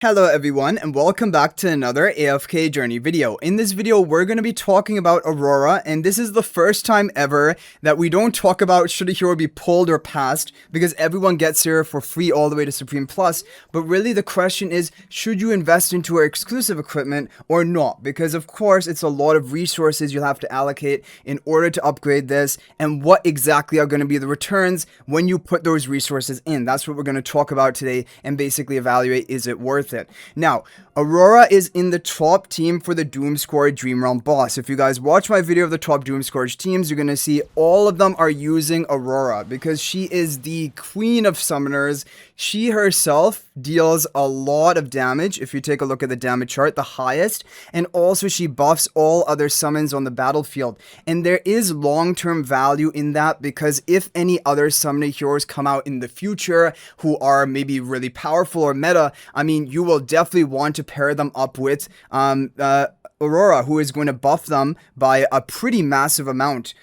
Hello everyone and welcome back to another AFK Journey video. In this video we're going to be talking about Aurora, and this is the first time ever that we don't talk about should a hero be pulled or passed, because everyone gets here for free all the way to Supreme Plus, but really the question is, should you invest into our exclusive equipment or not? Because of course it's a lot of resources you'll have to allocate in order to upgrade this, and what exactly are going to be the returns when you put those resources in. That's what we're going to talk about today and basically evaluate, is it worth it? Now, Aurora is in the top team for the Doomscourge Dream Realm boss. If you guys watch my video of the top Doomscourge teams, you're going to see all of them are using Aurora because she is the queen of summoners. She herself deals a lot of damage if you take a look at the damage chart, the highest, and also she buffs all other summons on the battlefield. And there is long-term value in that, because if any other summoning heroes come out in the future who are maybe really powerful or meta, I mean, you will definitely want to pair them up with Aurora, who is going to buff them by a pretty massive amount.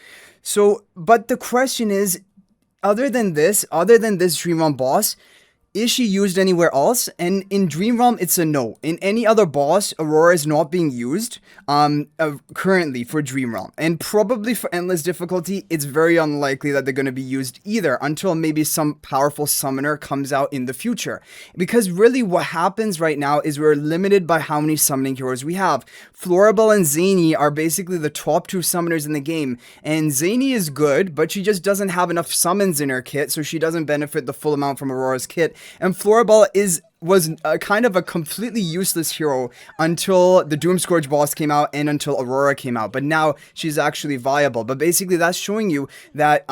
So, but the question is, other than this Dream Realm boss, is she used anywhere else? And in Dream Realm, it's a no. In any other boss, Aurora is not being used currently for Dream Realm. And probably for Endless Difficulty, it's very unlikely that they're going to be used either, until maybe some powerful summoner comes out in the future. Because really what happens right now is we're limited by how many summoning heroes we have. Floribel and Zany are basically the top two summoners in the game. And Zany is good, but she just doesn't have enough summons in her kit, so she doesn't benefit the full amount from Aurora's kit. And Floribel was kind of a completely useless hero until the Doomscourge boss came out and until Aurora came out. But now she's actually viable. But basically that's showing you that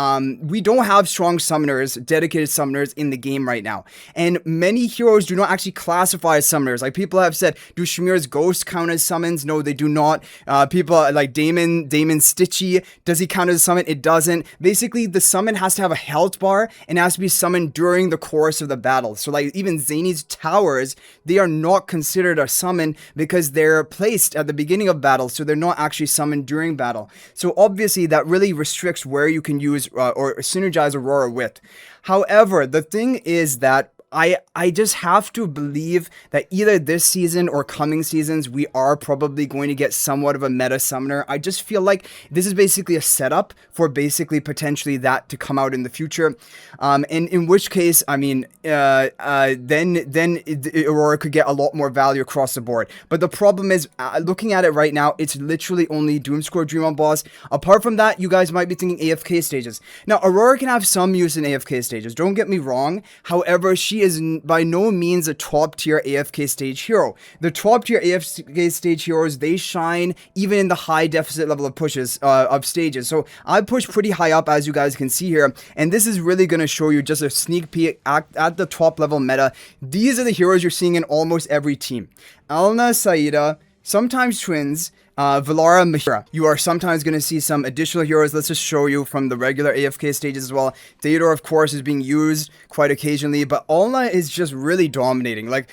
we don't have strong summoners, dedicated summoners in the game right now. And many heroes do not actually classify as summoners. Like, people have said, do Shamir's ghosts count as summons? No, they do not. People like Damon Stitchy, does he count as a summon? It doesn't. Basically, the summon has to have a health bar and has to be summoned during the course of the battle. So like even Zany's towers, they are not considered a summon because they're placed at the beginning of battle, so they're not actually summoned during battle. So obviously that really restricts where you can use or synergize Aurora with. However, the thing is that I just have to believe that either this season or coming seasons, we are probably going to get somewhat of a meta summoner. I just feel like this is basically a setup for basically potentially that to come out in the future. And in which case, I mean, then Aurora could get a lot more value across the board. But the problem is, looking at it right now, it's literally only Doomscourge Dream Realm boss. Apart from that, you guys might be thinking AFK stages. Now, Aurora can have some use in AFK stages, don't get me wrong. However, she is by no means a top tier AFK stage hero. The top tier AFK stage heroes, they shine even in the high deficit level of pushes of stages. So I push pretty high up, as you guys can see here, and this is really going to show you just a sneak peek at the top level meta. These are the heroes you're seeing in almost every team. Elna, Saida, sometimes Twins, Valara, Mahira. You are sometimes going to see some additional heroes. Let's just show you from the regular AFK stages as well. Theodore, of course, is being used quite occasionally, but Alna is just really dominating. Like,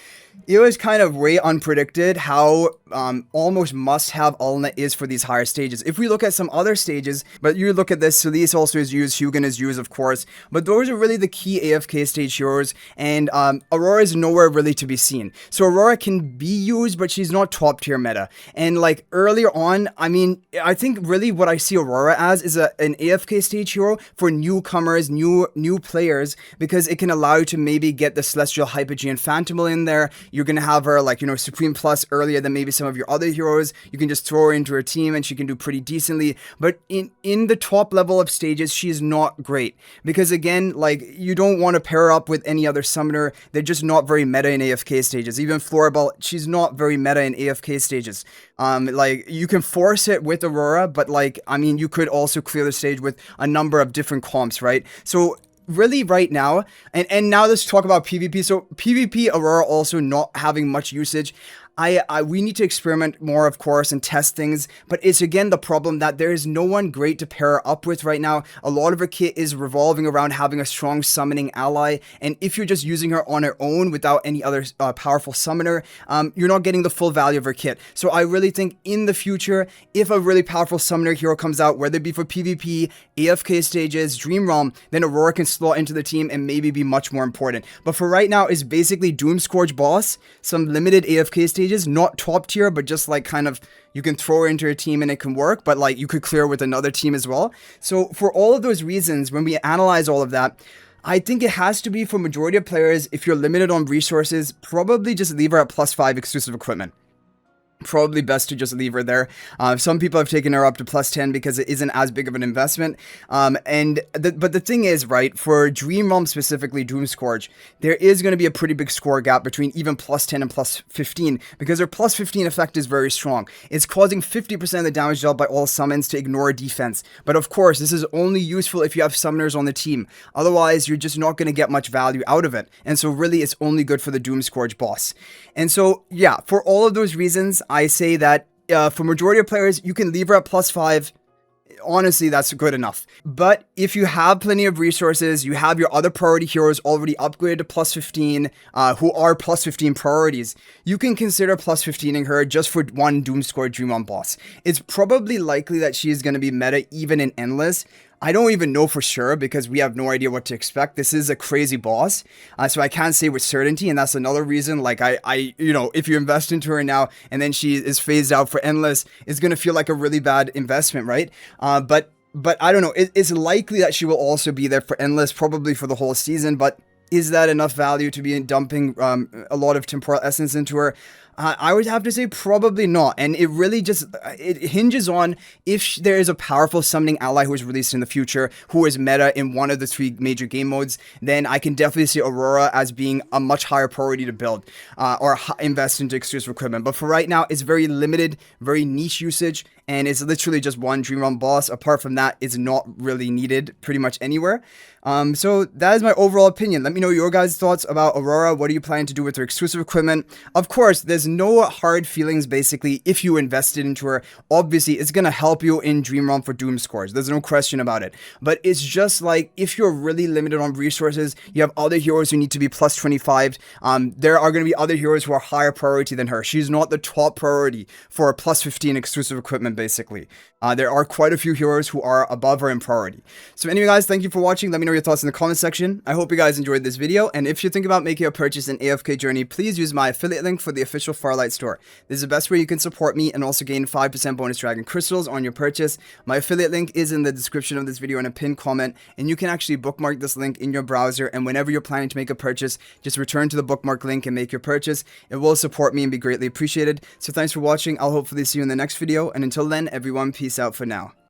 it was kind of way unpredicted how almost must-have Alna is for these higher stages. If we look at some other stages, but you look at this, Solis also is used, Hugin is used, of course, but those are really the key AFK stage heroes, and Aurora is nowhere really to be seen. So Aurora can be used, but she's not top-tier meta. And like earlier on, I mean, I think really what I see Aurora as is an AFK stage hero for newcomers, new players, because it can allow you to maybe get the Celestial Hypogean Phantomel in there. You're going to have her, like, you know, Supreme Plus earlier than maybe some of your other heroes. You can just throw her into her team and she can do pretty decently. But in the top level of stages, she is not great. Because again, like, you don't want to pair her up with any other summoner. They're just not very meta in AFK stages. Even Floribel, she's not very meta in AFK stages. Like, you can force it with Aurora, but like, I mean, you could also clear the stage with a number of different comps, right? So really right now, and now let's talk about PvP. So PvP, Aurora also not having much usage. we need to experiment more, of course, and test things, but it's again the problem that there is no one great to pair her up with right now. A lot of her kit is revolving around having a strong summoning ally, and if you're just using her on her own without any other powerful summoner, you're not getting the full value of her kit. So I really think in the future, if a really powerful summoner hero comes out, whether it be for PvP, AFK stages, Dream Realm, then Aurora can slot into the team and maybe be much more important. But for right now, it's basically Doomscourge boss, some limited AFK stages, not top tier, but just like kind of, you can throw her into a team and it can work, but like you could clear with another team as well. So for all of those reasons, when we analyze all of that, I think it has to be for majority of players, if you're limited on resources, probably just leave her at +5 exclusive equipment. Probably best to just leave her there. Some people have taken her up to +10 because it isn't as big of an investment. But the thing is, right, for Dream Realm specifically, Doomscourge, there is going to be a pretty big score gap between even +10 and +15 because her +15 effect is very strong. It's causing 50% of the damage dealt by all summons to ignore defense. But of course, this is only useful if you have summoners on the team. Otherwise, you're just not going to get much value out of it. And so really, it's only good for the Doomscourge boss. And so, yeah, for all of those reasons, I say that for majority of players, you can leave her at +5. Honestly, that's good enough. But if you have plenty of resources, you have your other priority heroes already upgraded to +15, who are +15 priorities, you can consider +15ing her just for one Doomscourge Dream Realm boss. It's probably likely that she is going to be meta even in Endless. I don't even know for sure because we have no idea what to expect. This is a crazy boss, so I can't say with certainty, and that's another reason. Like you know, if you invest into her now and then she is phased out for Endless, it's gonna feel like a really bad investment, right? But I don't know. It's likely that she will also be there for Endless, probably for the whole season. But is that enough value to be dumping a lot of temporal essence into her? I would have to say probably not, and it really just, it hinges on if there is a powerful summoning ally who is released in the future, who is meta in one of the 3 major game modes, then I can definitely see Aurora as being a much higher priority to build, or invest into exclusive equipment. But for right now, it's very limited, very niche usage, and it's literally just one Dream Realm boss. Apart from that, it's not really needed pretty much anywhere. So that is my overall opinion. Let me know your guys' thoughts about Aurora. What are you planning to do with her exclusive equipment? Of course, there's no hard feelings basically if you invested into her. Obviously, it's going to help you in Dream Realm for Doomscourge. There's no question about it. But it's just like, if you're really limited on resources, you have other heroes who need to be +25. There are going to be other heroes who are higher priority than her. She's not the top priority for a +15 exclusive equipment basically. There are quite a few heroes who are above her in priority. So anyway guys, thank you for watching. Let me know your thoughts in the comment section. I hope you guys enjoyed this video, and if you think about making a purchase in AFK Journey, please use my affiliate link for the official Farlight store. This is the best way you can support me and also gain 5% bonus dragon crystals on your purchase. My affiliate link is in the description of this video in a pinned comment, and you can actually bookmark this link in your browser, and whenever you're planning to make a purchase, just return to the bookmark link and make your purchase. It will support me and be greatly appreciated. So thanks for watching. I'll hopefully see you in the next video, and until then, everyone, peace out for now.